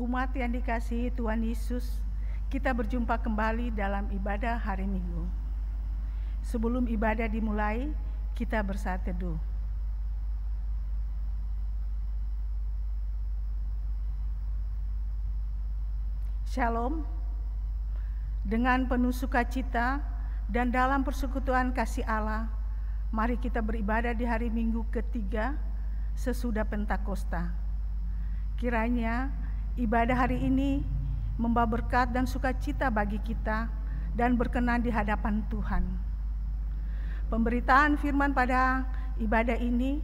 Umat yang dikasihi Tuhan Yesus, kita berjumpa kembali dalam ibadah hari Minggu. Sebelum ibadah dimulai, kita bersaat teduh. Shalom. Dengan penuh sukacita dan dalam persekutuan kasih Allah, mari kita beribadah di hari Minggu ketiga sesudah Pentakosta. Kiranya ibadah hari ini membawa berkat dan sukacita bagi kita dan berkenan di hadapan Tuhan. Pemberitaan firman pada ibadah ini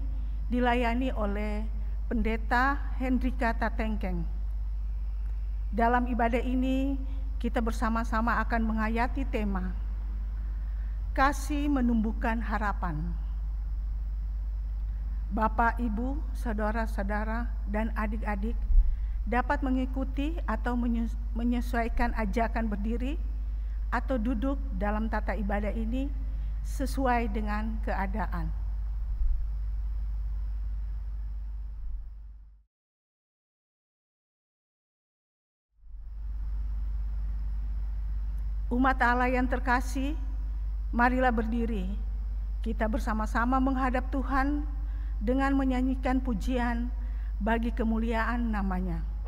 dilayani oleh Pendeta Hendrika Tatengkeng. Dalam ibadah ini kita bersama-sama akan menghayati tema Kasih Menumbuhkan Harapan. Bapak, Ibu, saudara-saudara, dan adik-adik dapat mengikuti atau menyesuaikan ajakan berdiri atau duduk dalam tata ibadah ini sesuai dengan keadaan. Umat Allah yang terkasih, marilah berdiri. Kita bersama-sama menghadap Tuhan dengan menyanyikan pujian bagi kemuliaan nama-Nya.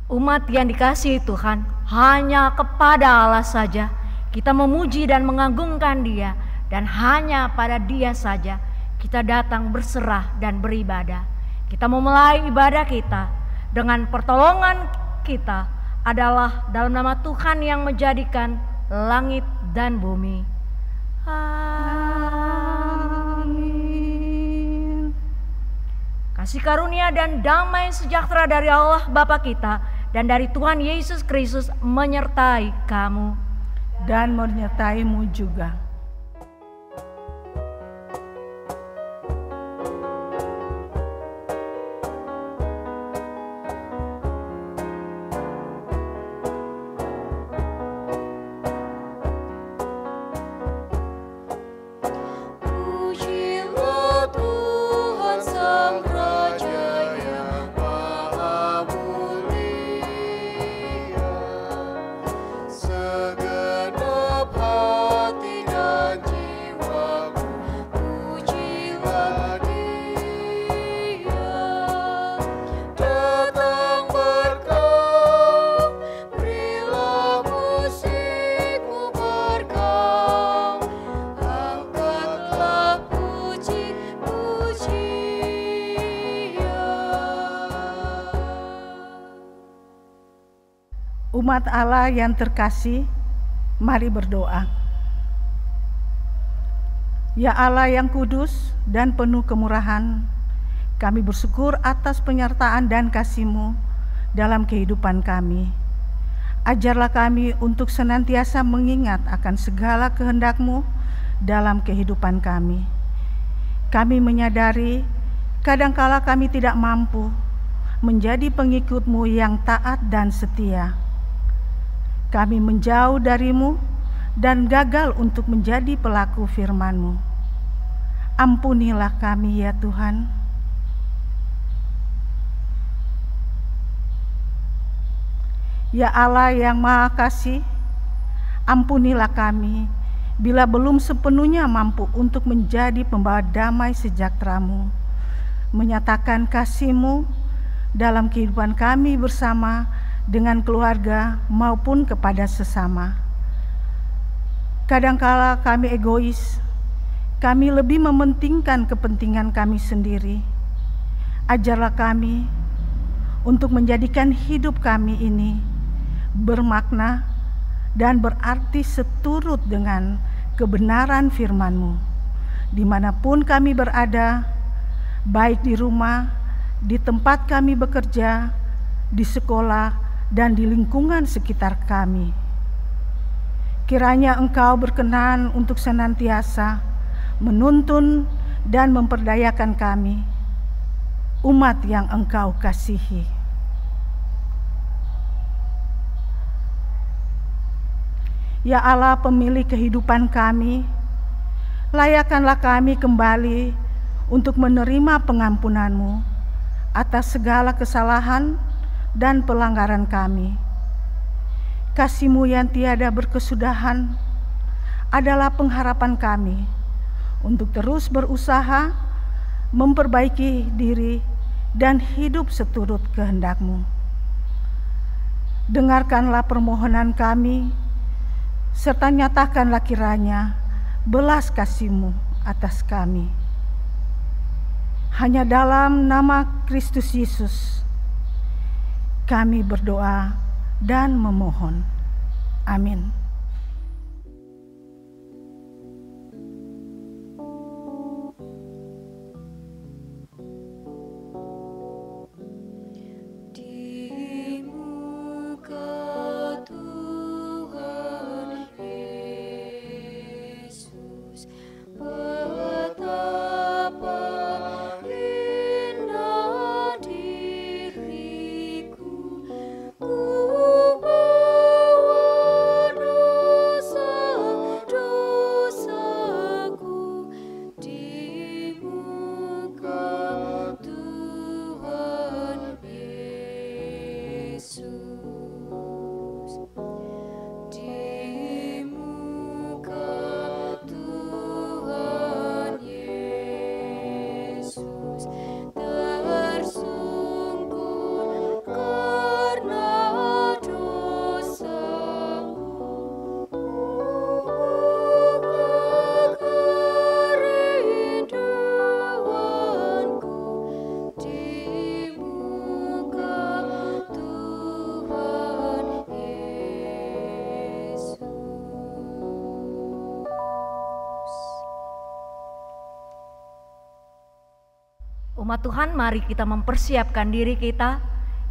Umat yang dikasihi Tuhan, hanya kepada Allah saja kita memuji dan mengagungkan Dia, dan hanya pada Dia saja kita datang berserah dan beribadah. Kita memulai ibadah kita dengan pertolongan kita adalah dalam nama Tuhan yang menjadikan langit dan bumi. Amin. Kasih karunia dan damai sejahtera dari Allah Bapa kita dan dari Tuhan Yesus Kristus menyertai kamu dan menyertaimu juga. Segenap hati dan Umat Allah yang terkasih, mari berdoa. Ya Allah yang kudus dan penuh kemurahan, kami bersyukur atas penyertaan dan kasih-Mu dalam kehidupan kami. Ajarlah kami untuk senantiasa mengingat akan segala kehendak-Mu dalam kehidupan kami. Kami menyadari kadangkala kami tidak mampu menjadi pengikut-Mu yang taat dan setia. Kami menjauh dari-Mu dan gagal untuk menjadi pelaku firman-Mu. Ampunilah kami ya Tuhan. Ya Allah yang Maha Kasih, ampunilah kami bila belum sepenuhnya mampu untuk menjadi pembawa damai sejahtera-Mu, menyatakan kasih-Mu dalam kehidupan kami bersama dengan keluarga maupun kepada sesama. Kadangkala kami egois, kami lebih mementingkan kepentingan kami sendiri. Ajarlah kami untuk menjadikan hidup kami ini bermakna dan berarti seturut dengan kebenaran firman-Mu. Dimanapun kami berada, baik di rumah, di tempat kami bekerja, di sekolah, dan di lingkungan sekitar kami. Kiranya Engkau berkenan untuk senantiasa menuntun dan memperdayakan kami, umat yang Engkau kasihi. Ya Allah pemilik kehidupan kami, layakkanlah kami kembali untuk menerima pengampunan-Mu atas segala kesalahan dan pelanggaran kami. Kasih-Mu yang tiada berkesudahan adalah pengharapan kami untuk terus berusaha memperbaiki diri dan hidup seturut kehendak-Mu. Dengarkanlah permohonan kami, serta nyatakanlah kiranya belas kasih-Mu atas kami. Hanya dalam nama Kristus Yesus kami berdoa dan memohon. Amin. Umat Tuhan, mari kita mempersiapkan diri kita.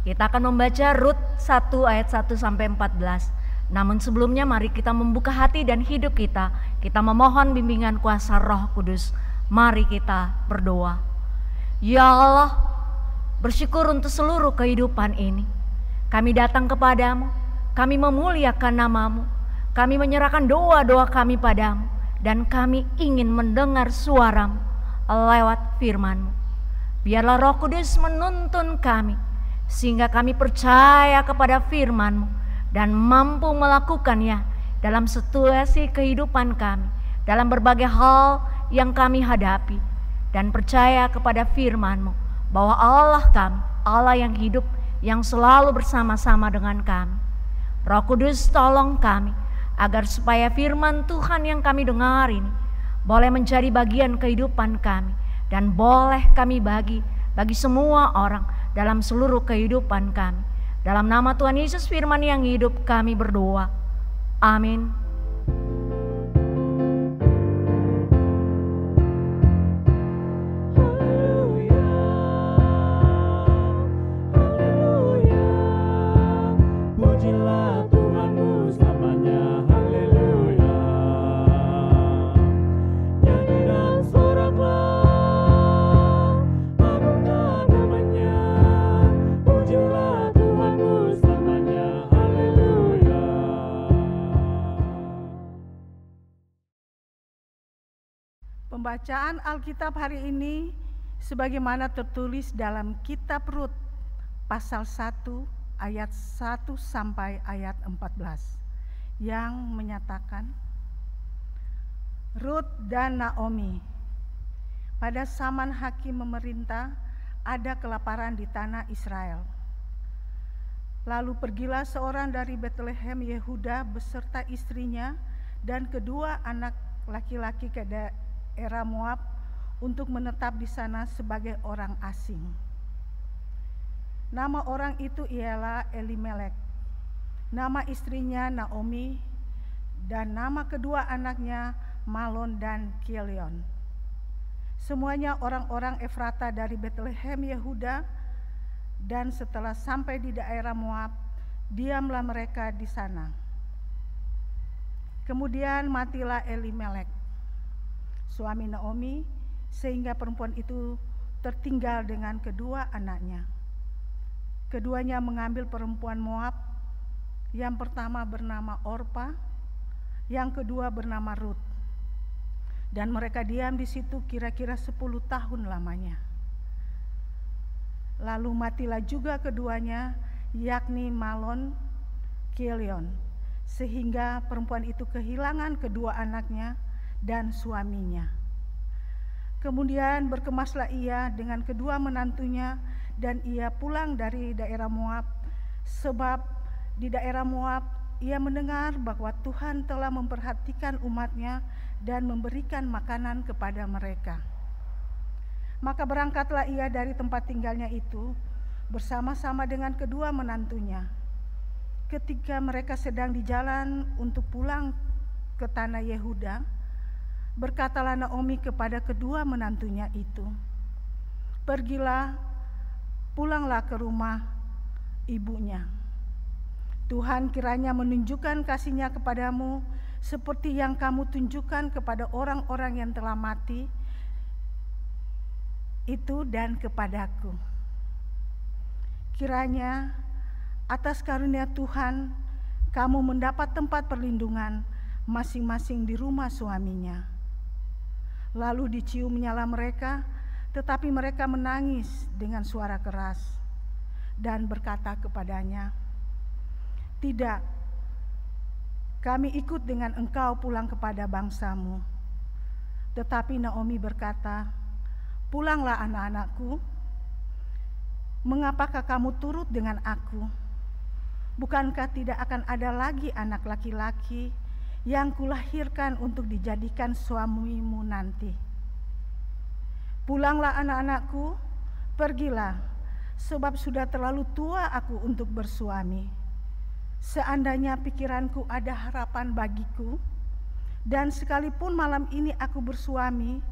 Kita akan membaca Rut 1 ayat 1 sampai 14. Namun sebelumnya mari kita membuka hati dan hidup kita. Kita memohon bimbingan kuasa Roh Kudus. Mari kita berdoa. Ya Allah, bersyukur untuk seluruh kehidupan ini. Kami datang kepadamu, kami memuliakan nama-Mu, kami menyerahkan doa-doa kami padamu, dan kami ingin mendengar suara-Mu lewat firman-Mu. Biarlah Roh Kudus menuntun kami, sehingga kami percaya kepada firman-Mu dan mampu melakukannya dalam situasi kehidupan kami, dalam berbagai hal yang kami hadapi, dan percaya kepada firman-Mu bahwa Allah kami, Allah yang hidup, yang selalu bersama-sama dengan kami. Roh Kudus, tolong kami agar supaya firman Tuhan yang kami dengar ini boleh menjadi bagian kehidupan kami, dan boleh kami bagi semua orang dalam seluruh kehidupan kami. Dalam nama Tuhan Yesus Firman yang hidup kami berdoa. Amin. Pembacaan Alkitab hari ini sebagaimana tertulis dalam kitab Rut pasal 1 ayat 1 sampai ayat 14 yang menyatakan, Rut dan Naomi. Pada zaman hakim memerintah, ada kelaparan di tanah Israel. Lalu pergilah seorang dari Betlehem Yehuda beserta istrinya dan kedua anak laki-laki ke daerah Moab untuk menetap di sana sebagai orang asing. Nama orang itu ialah Elimelek, nama istrinya Naomi, dan nama kedua anaknya Malon dan Kilion. Semuanya orang-orang Efrata dari Betlehem Yehuda, dan setelah sampai di daerah Moab, diamlah mereka di sana. Kemudian matilah Elimelek, suami Naomi, sehingga perempuan itu tertinggal dengan kedua anaknya. Keduanya mengambil perempuan Moab, yang pertama bernama Orpa, yang kedua bernama Rut. Dan mereka diam di situ kira-kira 10 tahun lamanya. Lalu matilah juga keduanya, yakni Malon, Kilion, sehingga perempuan itu kehilangan kedua anaknya dan suaminya. Kemudian berkemaslah ia dengan kedua menantunya, dan ia pulang dari daerah Moab, sebab di daerah Moab ia mendengar bahwa Tuhan telah memperhatikan umatnya dan memberikan makanan kepada mereka. Maka berangkatlah ia dari tempat tinggalnya itu bersama-sama dengan kedua menantunya. Ketika mereka sedang di jalan untuk pulang ke tanah Yehuda, berkatalah Naomi kepada kedua menantunya itu, "Pergilah, pulanglah ke rumah ibunya. Tuhan kiranya menunjukkan kasih-Nya kepadamu seperti yang kamu tunjukkan kepada orang-orang yang telah mati itu dan kepadaku. Kiranya atas karunia Tuhan kamu mendapat tempat perlindungan masing-masing di rumah suaminya." Lalu diciumnyalah mereka, tetapi mereka menangis dengan suara keras dan berkata kepadanya, "Tidak, kami ikut dengan engkau pulang kepada bangsamu." Tetapi Naomi berkata, "Pulanglah anak-anakku, mengapakah kamu turut dengan aku? Bukankah tidak akan ada lagi anak laki-laki yang kulahirkan untuk dijadikan suamimu nanti? Pulanglah anak-anakku, pergilah, sebab sudah terlalu tua aku untuk bersuami. Seandainya pikiranku ada harapan bagiku, dan sekalipun malam ini aku bersuami,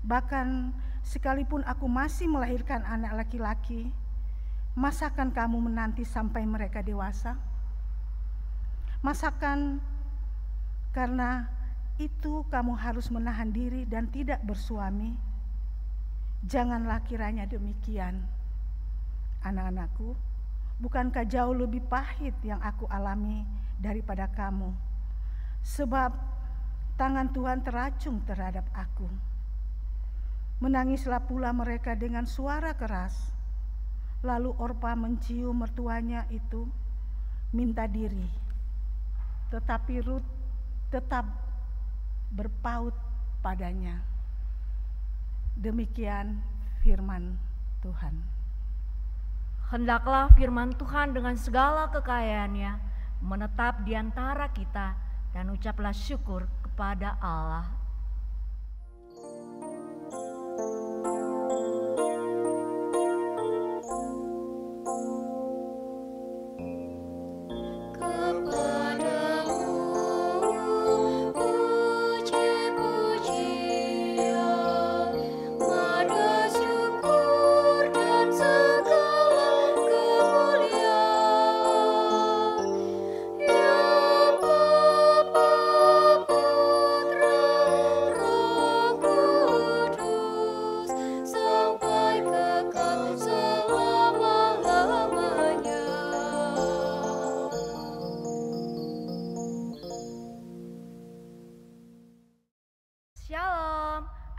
bahkan sekalipun aku masih melahirkan anak laki-laki, masakan kamu menanti sampai mereka dewasa? Masakan karena itu kamu harus menahan diri dan tidak bersuami? Janganlah kiranya demikian, anak-anakku. Bukankah jauh lebih pahit yang aku alami daripada kamu? Sebab tangan Tuhan teracung terhadap aku." Menangislah pula mereka dengan suara keras. Lalu Orpa mencium mertuanya itu, minta diri. Tetapi Rut tetap berpaut padanya. Demikian firman Tuhan. Hendaklah firman Tuhan dengan segala kekayaannya menetap di antara kita, dan ucaplah syukur kepada Allah.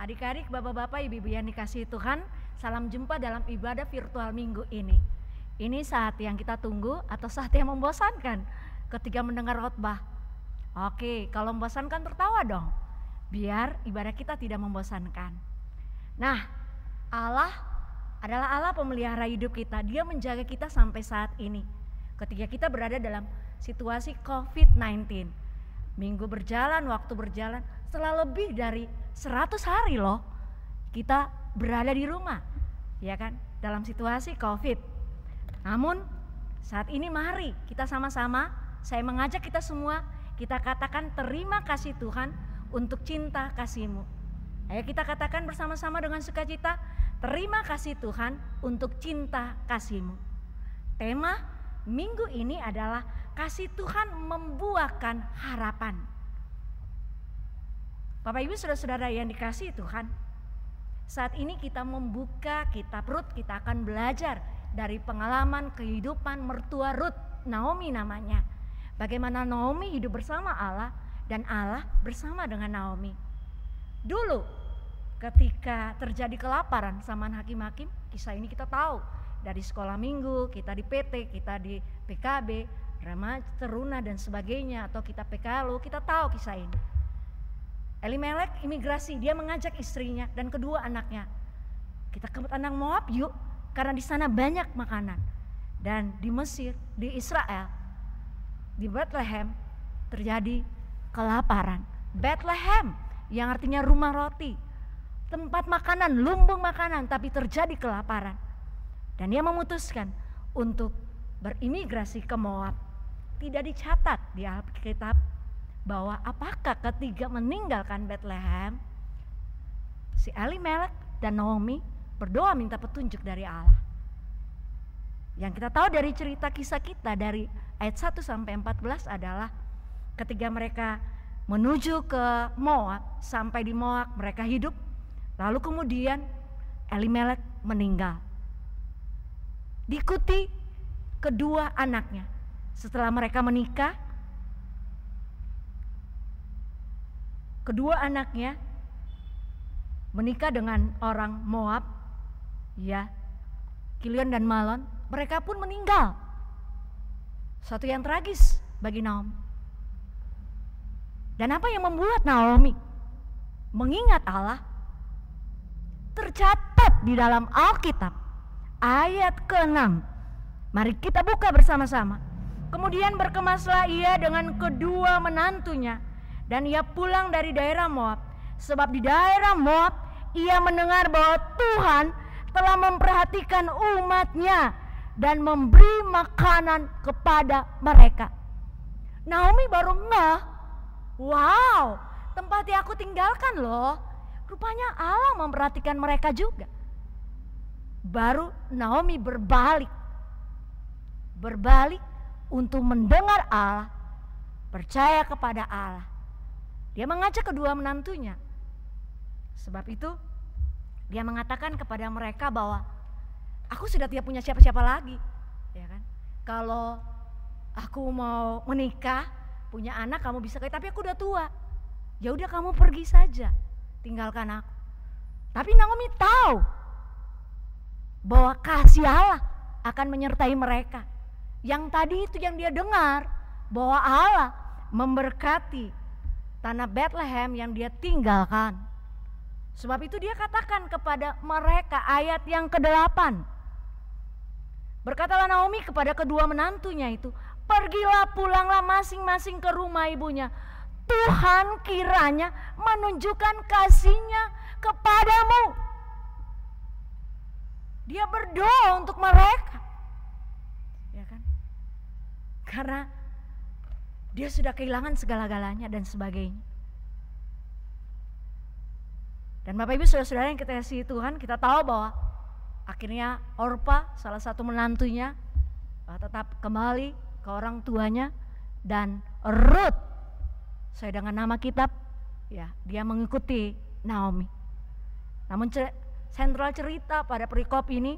Adik-adik, bapak-bapak, ibu-ibu yang dikasihi Tuhan, salam jumpa dalam ibadah virtual minggu ini. Ini saat yang kita tunggu atau saat yang membosankan ketika mendengar khotbah? Oke, kalau membosankan tertawa dong, biar ibadah kita tidak membosankan. Nah, Allah adalah Allah pemelihara hidup kita. Dia menjaga kita sampai saat ini. Ketika kita berada dalam situasi COVID-19, minggu berjalan, waktu berjalan, setelah lebih dari 100 hari loh kita berada di rumah, ya kan, dalam situasi COVID. Namun saat ini mari kita sama-sama, saya mengajak kita semua, kita katakan terima kasih Tuhan untuk cinta kasih-Mu. Ayo kita katakan bersama-sama dengan sukacita, terima kasih Tuhan untuk cinta kasih-Mu. Tema minggu ini adalah kasih Tuhan membuahkan harapan. Bapak Ibu saudara-saudara yang dikasihi Tuhan, saat ini kita membuka kitab Rut, kita akan belajar dari pengalaman kehidupan mertua Rut, Naomi namanya. Bagaimana Naomi hidup bersama Allah dan Allah bersama dengan Naomi. Dulu ketika terjadi kelaparan zaman hakim-hakim, kisah ini kita tahu dari sekolah minggu, kita di PT, kita di PKB, remaja, teruna dan sebagainya, atau kita PKLU, kita tahu kisah ini. Elimelek imigrasi, dia mengajak istrinya dan kedua anaknya, kita ke tanah Moab yuk, karena di sana banyak makanan. Dan di Mesir, di Israel, di Bethlehem terjadi kelaparan. Bethlehem yang artinya rumah roti, tempat makanan, lumbung makanan, tapi terjadi kelaparan. Dan dia memutuskan untuk berimigrasi ke Moab. Tidak dicatat di Alkitab bahwa apakah ketika meninggalkan Bethlehem, si Elimelek dan Naomi berdoa minta petunjuk dari Allah. Yang kita tahu dari cerita kisah kita dari ayat 1 sampai 14 adalah ketika mereka menuju ke Moab, sampai di Moab mereka hidup, lalu kemudian Elimelek meninggal. Diikuti kedua anaknya. Setelah mereka menikah, kedua anaknya menikah dengan orang Moab, ya, Kilion dan Malon. Mereka pun meninggal. Suatu yang tragis bagi Naomi. Dan apa yang membuat Naomi mengingat Allah? Tercatat di dalam Alkitab ayat ke-6. Mari kita buka bersama-sama. Kemudian berkemaslah ia dengan kedua menantunya, dan ia pulang dari daerah Moab, sebab di daerah Moab ia mendengar bahwa Tuhan telah memperhatikan umatnya dan memberi makanan kepada mereka. Naomi baru ngeh, wow, tempat yang aku tinggalkan loh, rupanya Allah memperhatikan mereka juga. Baru Naomi berbalik untuk mendengar Allah, percaya kepada Allah. Dia mengajak kedua menantunya. Sebab itu dia mengatakan kepada mereka bahwa aku sudah tidak punya siapa-siapa lagi, ya kan? Kalau aku mau menikah, punya anak, kamu bisa tapi aku udah tua. Ya udah kamu pergi saja, tinggalkan aku. Tapi Naomi tahu bahwa kasih Allah akan menyertai mereka. Yang tadi itu yang dia dengar, bahwa Allah memberkati tanah Bethlehem yang dia tinggalkan. Sebab itu dia katakan kepada mereka, ayat yang ke-8. Berkatalah Naomi kepada kedua menantunya itu, pergilah, pulanglah masing-masing ke rumah ibunya. Tuhan kiranya menunjukkan kasih-Nya kepadamu. Dia berdoa untuk mereka, ya kan? Karena dia sudah kehilangan segala-galanya dan sebagainya. Dan Bapak Ibu saudara-saudara yang kita kasihi Tuhan, kita tahu bahwa akhirnya Orpa, salah satu menantunya, tetap kembali ke orang tuanya, dan Rut, sesuai dengan nama kitab, ya, dia mengikuti Naomi. Namun sentral cerita pada perikop ini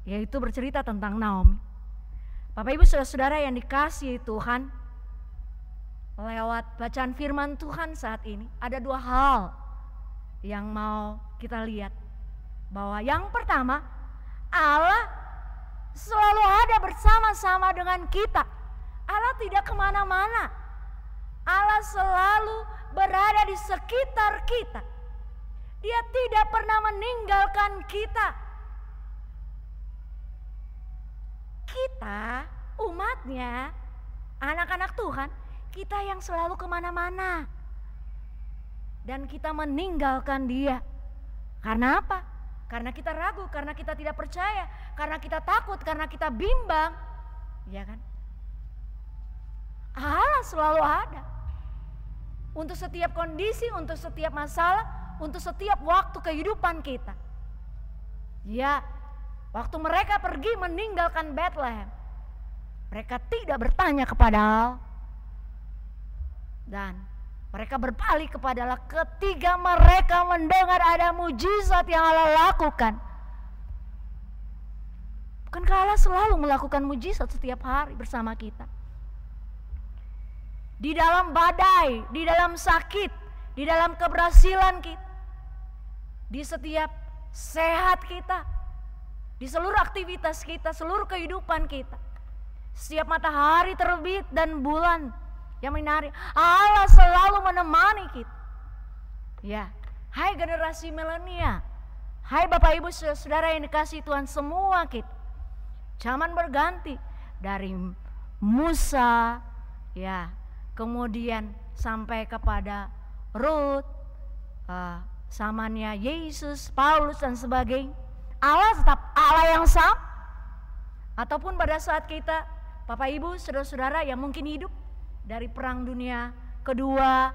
yaitu bercerita tentang Naomi. Bapak Ibu saudara-saudara yang dikasihi Tuhan, lewat bacaan firman Tuhan saat ini ada dua hal yang mau kita lihat. Bahwa yang pertama, Allah selalu ada bersama-sama dengan kita. Allah tidak kemana-mana. Allah selalu berada di sekitar kita. Dia tidak pernah meninggalkan kita. Kita, umatnya, anak-anak Tuhan, kita yang selalu kemana-mana. Dan kita meninggalkan Dia. Karena apa? Karena kita ragu, karena kita tidak percaya, karena kita takut, karena kita bimbang. Ya kan? Allah selalu ada. Untuk setiap kondisi, untuk setiap masalah, untuk setiap waktu kehidupan kita. Ya, waktu mereka pergi meninggalkan Bethlehem, mereka tidak bertanya kepada Allah. Dan mereka berbalik kepada Allah ketika mereka mendengar ada mujizat yang Allah lakukan. Bukankah Allah selalu melakukan mujizat setiap hari bersama kita? Di dalam badai, di dalam sakit, di dalam keberhasilan kita, di setiap sehat kita, di seluruh aktivitas kita, seluruh kehidupan kita. Setiap matahari terbit dan bulan yang menyinari, Allah selalu menemani kita. Ya, hai generasi milenial, hai Bapak Ibu Saudara yang dikasihi Tuhan semua kita. Zaman berganti dari Musa, ya, kemudian sampai kepada Rut, zamannya Yesus, Paulus dan sebagainya. Allah tetap Allah yang sama. Ataupun pada saat kita, Bapak Ibu, saudara-saudara yang mungkin hidup dari Perang Dunia Kedua,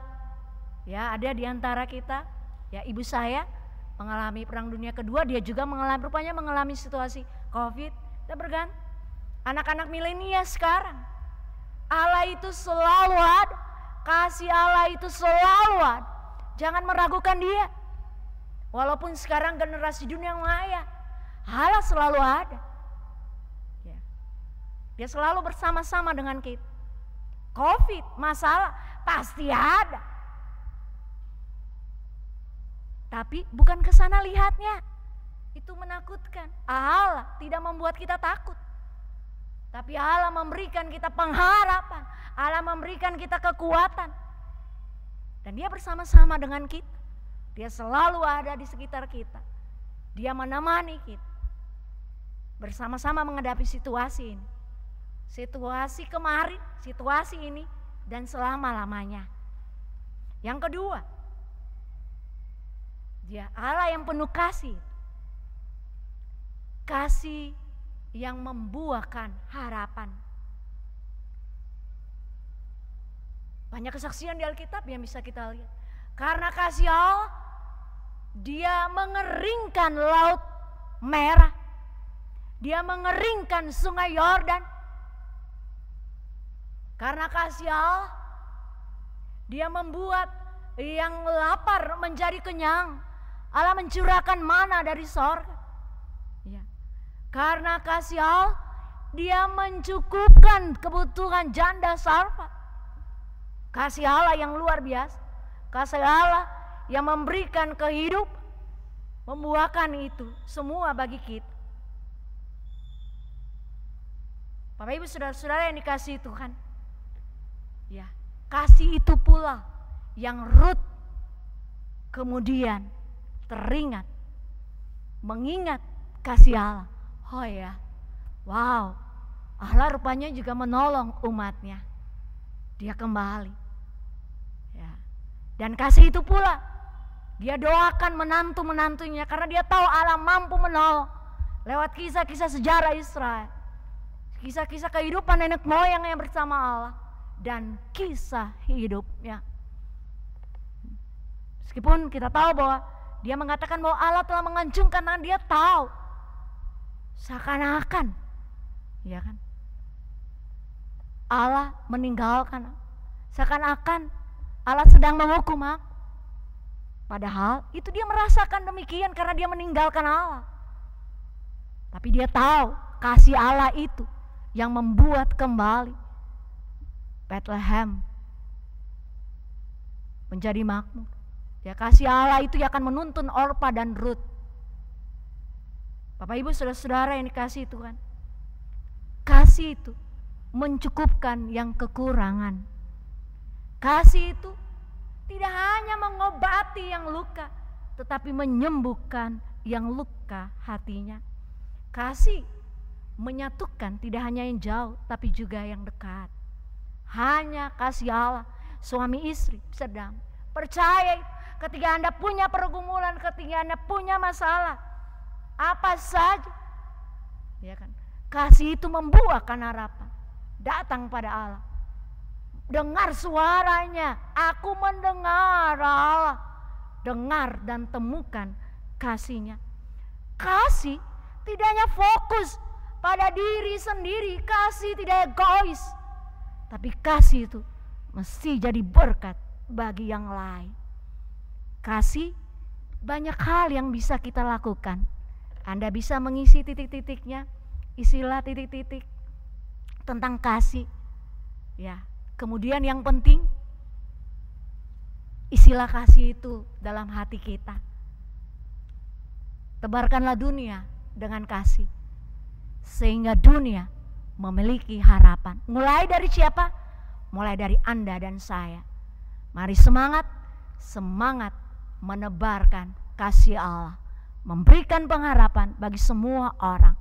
ya ada di antara kita, ya ibu saya mengalami Perang Dunia Kedua, dia juga mengalami situasi COVID. Kita berganti. Anak-anak milenial sekarang, Allah itu selalu ada, kasih Allah itu selalu ada. Jangan meragukan Dia. Walaupun sekarang generasi dunia maya, Allah selalu ada. Ya. Dia selalu bersama-sama dengan kita. COVID, masalah pasti ada. Tapi bukan ke sana lihatnya. Itu menakutkan. Allah tidak membuat kita takut. Tapi Allah memberikan kita pengharapan. Allah memberikan kita kekuatan. Dan Dia bersama-sama dengan kita. Dia selalu ada di sekitar kita. Dia menemani kita. Bersama-sama menghadapi situasi ini. Situasi kemarin, situasi ini, dan selama-lamanya. Yang kedua, Dia Allah yang penuh kasih. Kasih yang membuahkan harapan. Banyak kesaksian di Alkitab yang bisa kita lihat. Karena kasih Allah, Dia mengeringkan laut merah. Dia mengeringkan sungai Yordan. Karena kasih Allah, Dia membuat yang lapar menjadi kenyang. Allah mencurahkan mana dari sorga. Ya. Karena kasih Allah, Dia mencukupkan kebutuhan janda sarfa. Kasih Allah yang luar biasa. Kasih Allah yang memberikan kehidupan, membuahkan itu semua bagi kita. Bapak Ibu saudara-saudara yang dikasihi Tuhan, ya, kasih itu pula yang Rut kemudian teringat, mengingat kasih Allah. Oh ya, wow, Allah rupanya juga menolong umatnya. Dia kembali, ya. Dan kasih itu pula dia doakan menantu-menantunya karena dia tahu Allah mampu menolong lewat kisah-kisah sejarah Israel, kisah-kisah kehidupan nenek moyang yang bersama Allah dan kisah hidupnya. Meskipun kita tahu bahwa dia mengatakan bahwa Allah telah mengancungkan, karena dia tahu seakan-akan, ya kan, Allah meninggalkan, seakan-akan Allah sedang menghukum aku. Padahal itu dia merasakan demikian karena dia meninggalkan Allah. Tapi dia tahu kasih Allah itu yang membuat kembali Bethlehem menjadi makmur. Ya, kasih Allah itu akan menuntun Orpa dan Rut. Bapak Ibu saudara-saudara yang dikasihi Tuhan, kasih itu mencukupkan yang kekurangan. Kasih itu tidak hanya mengobati yang luka, tetapi menyembuhkan yang luka hatinya. Kasih menyatukan tidak hanya yang jauh, tapi juga yang dekat. Hanya kasih Allah, suami istri bisa damai. Percaya ketika Anda punya pergumulan, ketika Anda punya masalah, apa saja, ya kan? Kasih itu membuahkan harapan. Datang pada Allah. Dengar suaranya, aku mendengar Allah. Dengar dan temukan kasih-Nya. Kasih tidak hanya fokus pada diri sendiri, kasih tidak egois. Tapi kasih itu mesti jadi berkat bagi yang lain. Kasih banyak hal yang bisa kita lakukan. Anda bisa mengisi titik-titiknya, isilah titik-titik tentang kasih. Ya. Kemudian yang penting, isilah kasih itu dalam hati kita. Tebarkanlah dunia dengan kasih, sehingga dunia memiliki harapan. Mulai dari siapa? Mulai dari Anda dan saya. Mari semangat menebarkan kasih Allah, memberikan pengharapan bagi semua orang.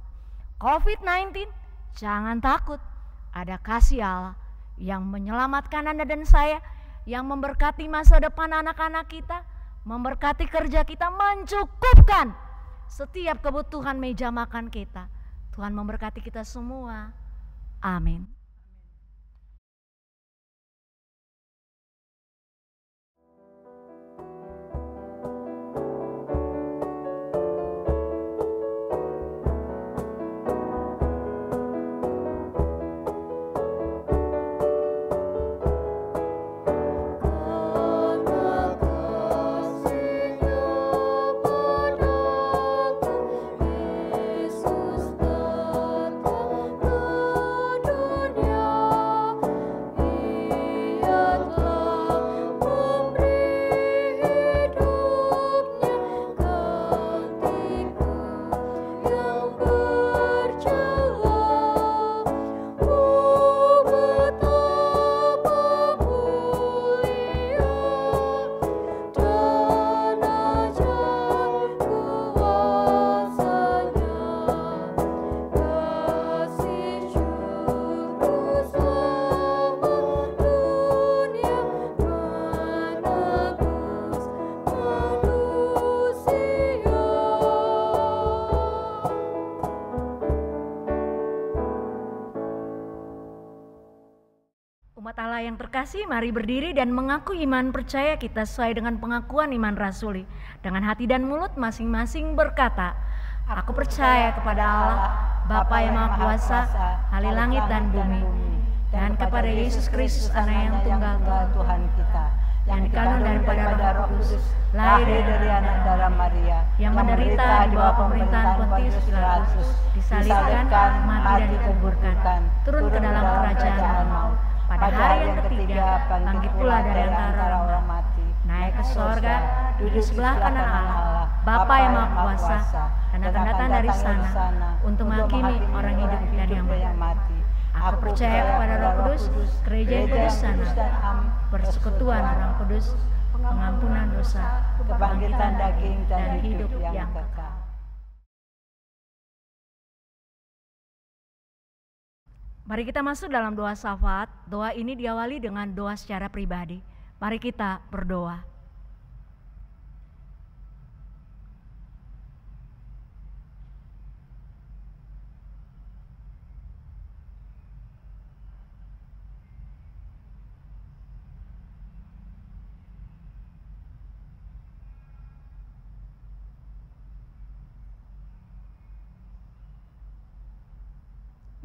COVID-19, jangan takut, ada kasih Allah yang menyelamatkan Anda dan saya, yang memberkati masa depan anak-anak kita, memberkati kerja kita, mencukupkan setiap kebutuhan meja makan kita. Tuhan memberkati kita semua. Amin. Yang terkasih, mari berdiri dan mengaku iman percaya kita sesuai dengan pengakuan iman rasuli. Dengan hati dan mulut masing-masing berkata, aku percaya kepada Allah, Bapa yang Maha Kuasa, ahli langit dan bumi, dan kepada Yesus Kristus anak yang tunggal Tuhan kita, yang dikandung daripada Roh Kudus, lahir dari anak darah Maria, yang menderita di bawah pemerintahan Pontius Pilatus, disalibkan, mati dan dikuburkan, turun ke dalam kerajaan maut. Pada hari yang ketiga, bangkit pula dari antara orang mati, naik ke sorga, duduk di sebelah kanan Allah, Bapa yang Maha Kuasa, dan akan datang dari sana untuk menghakimi orang hidup dan yang mati. Aku percaya kepada Roh Kudus, gereja yang kudus sana, persekutuan orang kudus, pengampunan dosa, kebangkitan daging dan hidup yang kekal. Mari kita masuk dalam doa syafaat. Doa ini diawali dengan doa secara pribadi. Mari kita berdoa.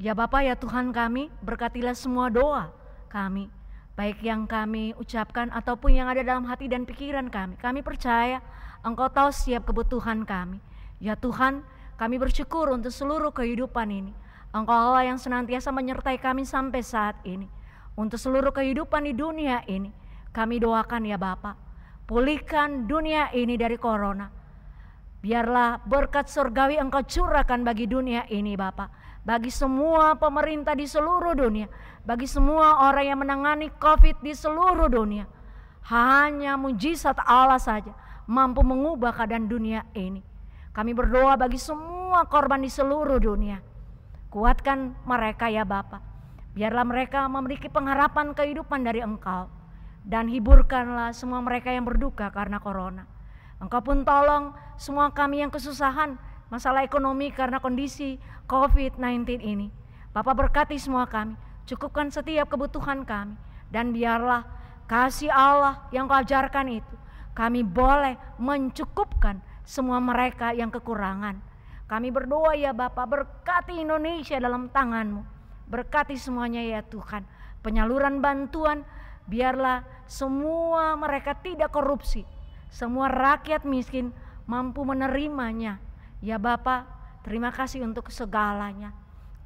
Ya Bapa, ya Tuhan kami, berkatilah semua doa kami, baik yang kami ucapkan ataupun yang ada dalam hati dan pikiran kami. Kami percaya Engkau tahu setiap kebutuhan kami. Ya Tuhan, kami bersyukur untuk seluruh kehidupan ini. Engkau Allah yang senantiasa menyertai kami sampai saat ini. Untuk seluruh kehidupan di dunia ini, kami doakan ya Bapa, pulihkan dunia ini dari corona. Biarlah berkat surgawi Engkau curahkan bagi dunia ini Bapa, bagi semua pemerintah di seluruh dunia, bagi semua orang yang menangani COVID di seluruh dunia. Hanya mujizat Allah saja mampu mengubah keadaan dunia ini. Kami berdoa bagi semua korban di seluruh dunia. Kuatkan mereka ya Bapa. Biarlah mereka memiliki pengharapan kehidupan dari Engkau. Dan hiburkanlah semua mereka yang berduka karena corona. Engkau pun tolong semua kami yang kesusahan masalah ekonomi karena kondisi COVID-19 ini. Bapa berkati semua kami, cukupkan setiap kebutuhan kami. Dan biarlah kasih Allah yang Kau ajarkan itu, kami boleh mencukupkan semua mereka yang kekurangan. Kami berdoa ya Bapa, berkati Indonesia dalam tangan-Mu. Berkati semuanya ya Tuhan. Penyaluran bantuan, biarlah semua mereka tidak korupsi. Semua rakyat miskin mampu menerimanya. Ya Bapa, terima kasih untuk segalanya.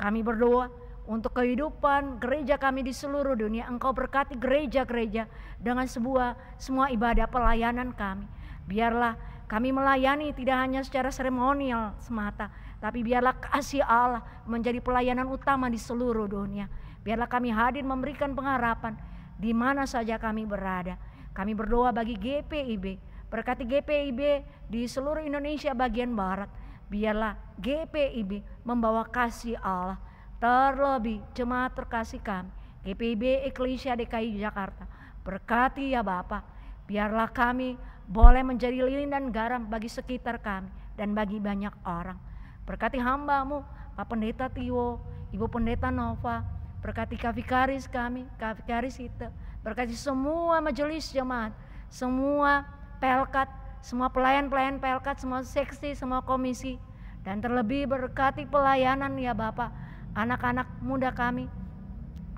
Kami berdoa untuk kehidupan gereja kami di seluruh dunia. Engkau berkati gereja-gereja dengan semua ibadah pelayanan kami. Biarlah kami melayani tidak hanya secara seremonial semata, tapi biarlah kasih Allah menjadi pelayanan utama di seluruh dunia. Biarlah kami hadir memberikan pengharapan di mana saja kami berada. Kami berdoa bagi GPIB, berkati GPIB di seluruh Indonesia bagian barat. Biarlah GPIB membawa kasih Allah, terlebih jemaat terkasih kami GPIB Eklesia DKI Jakarta. Berkati ya Bapa, biarlah kami boleh menjadi lilin dan garam bagi sekitar kami dan bagi banyak orang. Berkati hamba-Mu Pak Pendeta Tio, Ibu Pendeta Nova, berkati Kak Vikaris kami, Kak Vikaris itu, berkati semua majelis jemaat, semua pelkat, semua pelayan-pelayan pelkat, semua seksi, semua komisi, dan terlebih berkati pelayanan ya Bapak, anak-anak muda kami,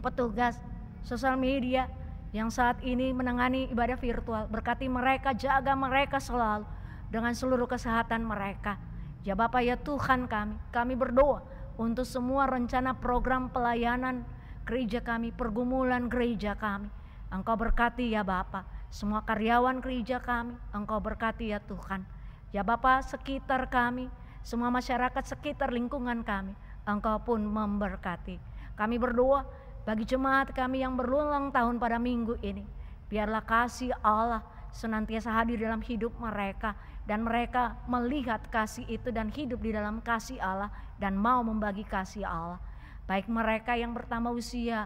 petugas sosial media yang saat ini menangani ibadah virtual. Berkati mereka, jaga mereka selalu dengan seluruh kesehatan mereka. Ya Bapak ya Tuhan kami berdoa untuk semua rencana program pelayanan gereja kami, pergumulan gereja kami. Engkau berkati ya Bapak, semua karyawan gereja kami, Engkau berkati ya Tuhan. Ya Bapak sekitar kami, semua masyarakat sekitar lingkungan kami, Engkau pun memberkati. Kami berdoa bagi jemaat kami yang berulang tahun pada minggu ini. Biarlah kasih Allah senantiasa hadir dalam hidup mereka. Dan mereka melihat kasih itu dan hidup di dalam kasih Allah. Dan mau membagi kasih Allah. Baik mereka yang bertambah usia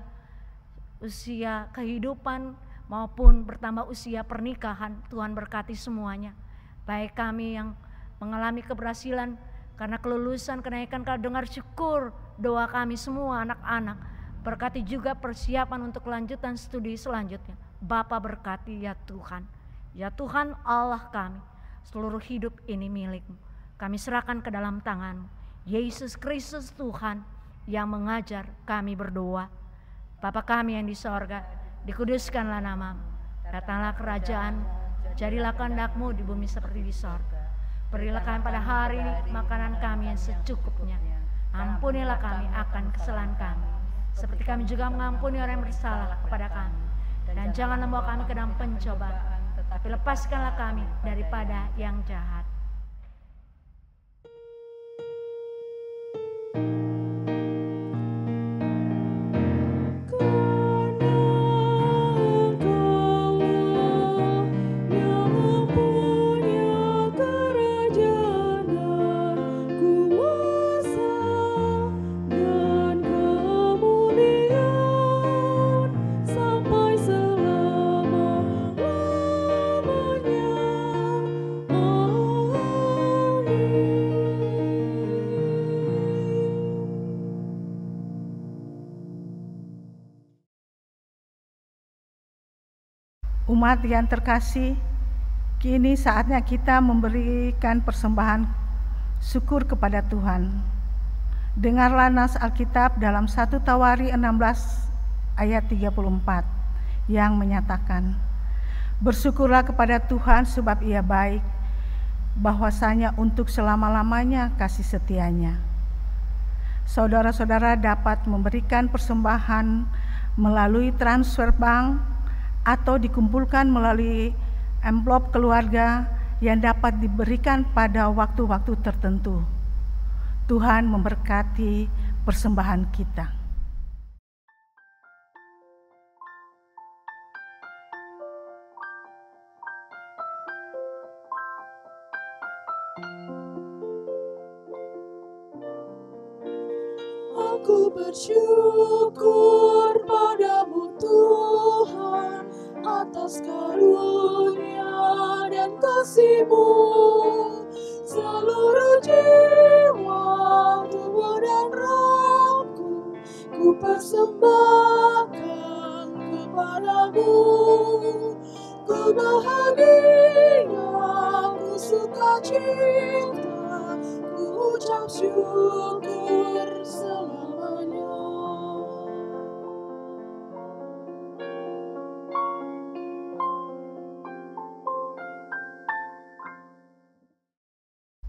kehidupan maupun bertambah usia pernikahan. Tuhan berkati semuanya. Baik kami yang mengalami keberhasilan karena kelulusan, kenaikan, kalau dengar syukur doa kami semua anak-anak. Berkati juga persiapan untuk kelanjutan studi selanjutnya. Bapa berkati ya Tuhan. Ya Tuhan Allah kami, seluruh hidup ini milik-Mu. Kami serahkan ke dalam tangan-Mu. Yesus Kristus Tuhan yang mengajar kami berdoa. Bapa kami yang di sorga, dikuduskanlah nama-Mu. Datanglah kerajaan, jadilah kehendak-Mu di bumi seperti di sorga. Berilah kami pada hari ini makanan kami yang secukupnya. Ampunilah kami akan kesalahan kami, seperti kami juga mengampuni orang yang bersalah kepada kami. Dan janganlah membawa kami ke dalam pencobaan, tapi lepaskanlah kami daripada yang jahat. Umat yang terkasih, kini saatnya kita memberikan persembahan syukur kepada Tuhan. Dengarlah nas Alkitab dalam 1 Tawari 16 ayat 34 yang menyatakan, bersyukurlah kepada Tuhan sebab Ia baik, bahwasanya untuk selama-lamanya kasih setianya. Saudara-saudara dapat memberikan persembahan melalui transfer bank atau dikumpulkan melalui amplop keluarga yang dapat diberikan pada waktu-waktu tertentu. Tuhan memberkati persembahan kita. Aku bersyukur padamu Tuhan atas karunia dan kasih-Mu. Seluruh jiwa, tubuh dan rohku ku persembahkan kepadamu. Ku bahagia, ku sukacita, ku ucap syukur selamanya.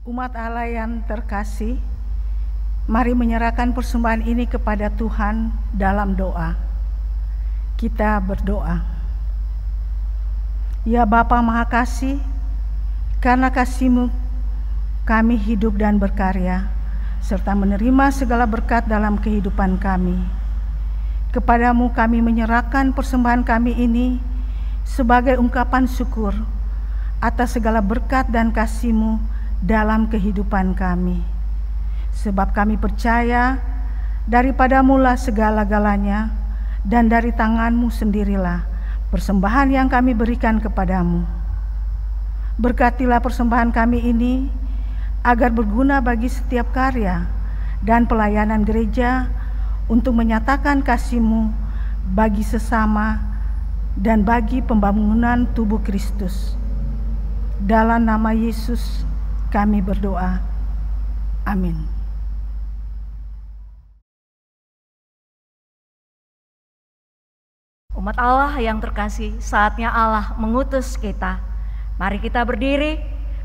Umat Allah yang terkasih, mari menyerahkan persembahan ini kepada Tuhan dalam doa. Kita berdoa. Ya Bapa Maha Kasih, karena kasih-Mu kami hidup dan berkarya, serta menerima segala berkat dalam kehidupan kami. Kepadamu kami menyerahkan persembahan kami ini sebagai ungkapan syukur atas segala berkat dan kasih-Mu dalam kehidupan kami. Sebab kami percaya daripada-Mu-lah segala-galanya, dan dari tangan-Mu sendirilah persembahan yang kami berikan kepadamu. Berkatilah persembahan kami ini agar berguna bagi setiap karya dan pelayanan gereja untuk menyatakan kasih-Mu bagi sesama dan bagi pembangunan tubuh Kristus. Dalam nama Yesus kami berdoa. Amin. Umat Allah yang terkasih, saatnya Allah mengutus kita. Mari kita berdiri,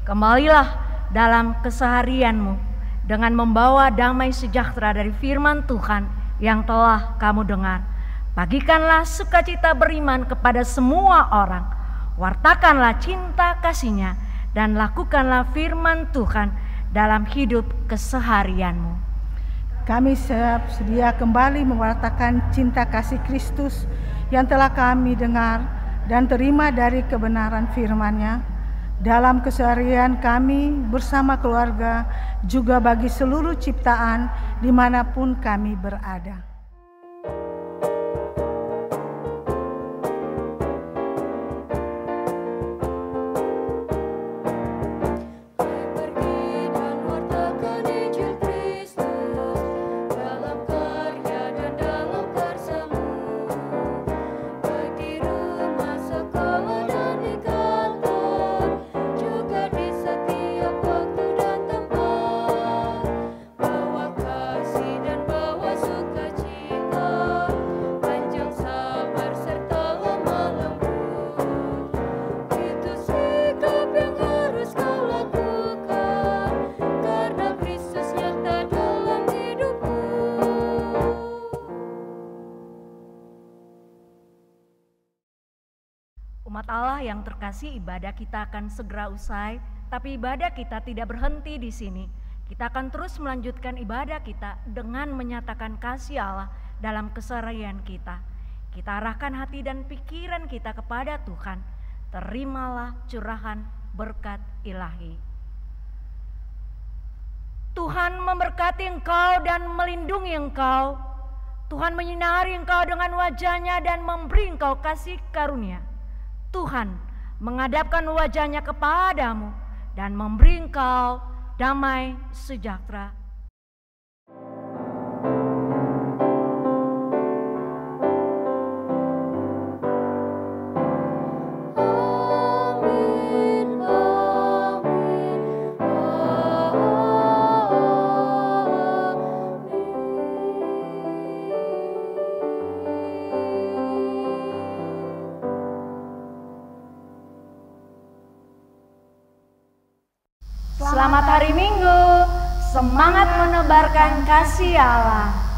kembalilah dalam keseharian-Mu dengan membawa damai sejahtera dari firman Tuhan yang telah kamu dengar. Bagikanlah sukacita beriman kepada semua orang. Wartakanlah cinta kasih-Nya dan lakukanlah firman Tuhan dalam hidup keseharian-Mu. Kami siap sedia kembali mewartakan cinta kasih Kristus yang telah kami dengar dan terima dari kebenaran firman-Nya dalam keseharian kami bersama keluarga, juga bagi seluruh ciptaan dimanapun kami berada. Umat Allah yang terkasih, ibadah kita akan segera usai, tapi ibadah kita tidak berhenti di sini. Kita akan terus melanjutkan ibadah kita dengan menyatakan kasih Allah dalam keseharian kita. Kita arahkan hati dan pikiran kita kepada Tuhan. Terimalah curahan berkat ilahi. Tuhan memberkati engkau dan melindungi engkau. Tuhan menyinari engkau dengan wajah-Nya dan memberi engkau kasih karunia. Tuhan menghadapkan wajah-Nya kepadamu dan memberi engkau damai sejahtera. Selamat hari Minggu, semangat menebarkan kasih Allah.